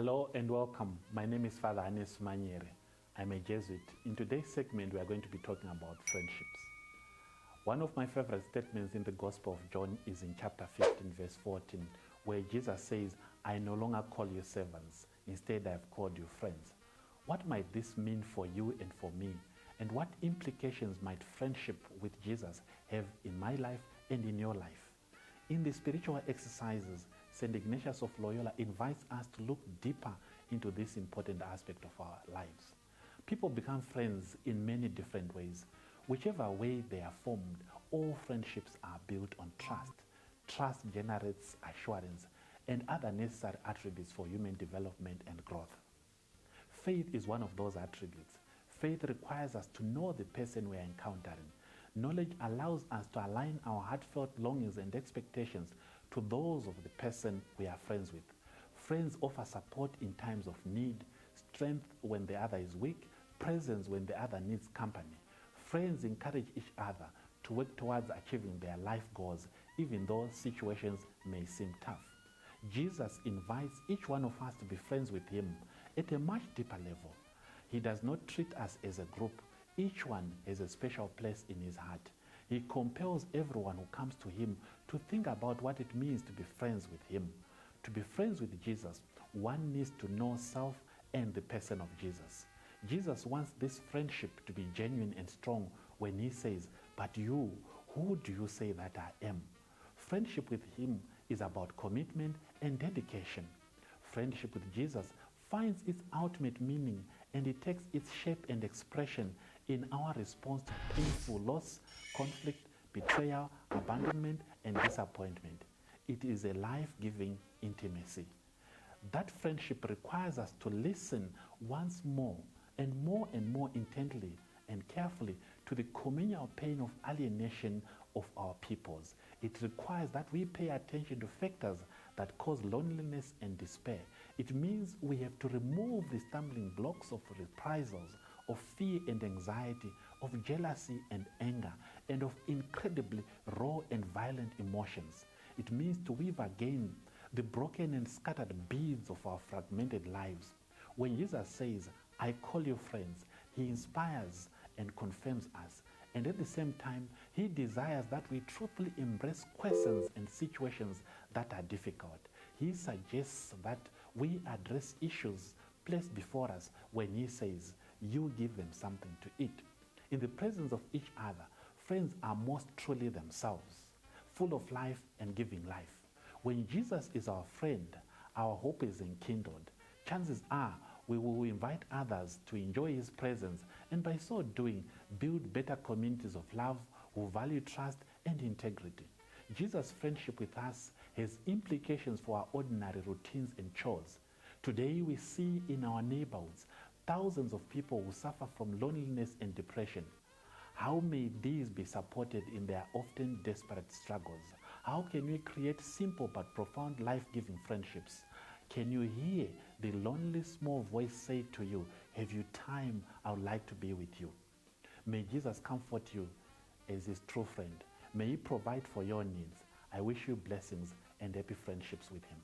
Hello and welcome. My name is Fr Anesu Manyere. I'm a Jesuit. In today's segment, we are going to be talking about friendships. One of my favorite statements in the Gospel of John is in chapter 15, verse 14, where Jesus says, "I no longer call you servants. Instead, I have called you friends." What might this mean for you and for me? And what implications might friendship with Jesus have in my life and in your life? In the spiritual exercises, St. Ignatius of Loyola invites us to look deeper into this important aspect of our lives. People become friends in many different ways. Whichever way they are formed, all friendships are built on trust. Trust generates assurance and other necessary attributes for human development and growth. Faith is one of those attributes. Faith requires us to know the person we are encountering. Knowledge allows us to align our heartfelt longings and expectations to those of the person we are friends with. Friends offer support in times of need, strength when the other is weak, presence when the other needs company. Friends encourage each other to work towards achieving their life goals, even though situations may seem tough. Jesus invites each one of us to be friends with him at a much deeper level. He does not treat us as a group. Each one has a special place in his heart. He compels everyone who comes to him to think about what it means to be friends with him. To be friends with Jesus, one needs to know self and the person of Jesus. Jesus wants this friendship to be genuine and strong when he says, "But you, who do you say that I am?" Friendship with him is about commitment and dedication. Friendship with Jesus finds its ultimate meaning, and it takes its shape and expression in our response to painful loss, conflict, betrayal, abandonment, and disappointment. It is a life-giving intimacy. That friendship requires us to listen once more and more intently and carefully to the communal pain of alienation of our peoples. It requires that we pay attention to factors that cause loneliness and despair. It means we have to remove the stumbling blocks of reprisals, of fear and anxiety, of jealousy and anger, and of incredibly raw and violent emotions. It means to weave again the broken and scattered beads of our fragmented lives. When Jesus says, "I call you friends," he inspires and confirms us. And at the same time, he desires that we truthfully embrace questions and situations that are difficult. He suggests that we address issues placed before us when he says, "You give them something to eat." In the presence of each other, friends are most truly themselves, full of life and giving life. When Jesus is our friend, our hope is enkindled. Chances are we will invite others to enjoy his presence, and by so doing, build better communities of love who value trust and integrity. Jesus' friendship with us has implications for our ordinary routines and chores. Today we see in our neighborhoods thousands of people who suffer from loneliness and depression. How may these be supported in their often desperate struggles? How can we create simple but profound life-giving friendships? Can you hear the lonely small voice say to you, "Have you time? I would like to be with you." May Jesus comfort you as his true friend. May he provide for your needs. I wish you blessings and happy friendships with him.